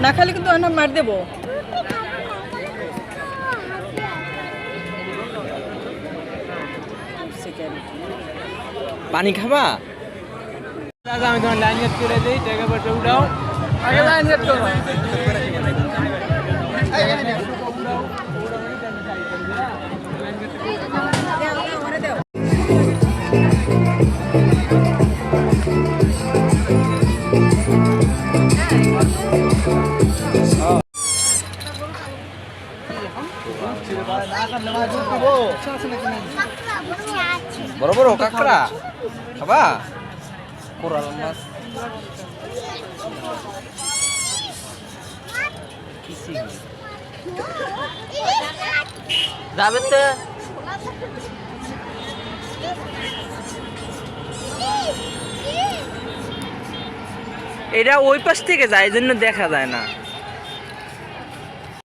না খালি কিন্তু আমরা মার দেবো। পানি খাবা? আমি তোমার লাইন সেট করে দিই, টাকা পয়সা উঠাও। আগে লাইন সেট করো। বড় বড় কাঁকড়া খাবা? কোরাল মাছ যাবে তো। এটা ওই পাশ থেকে যায়, এই জন্য দেখা যায় না।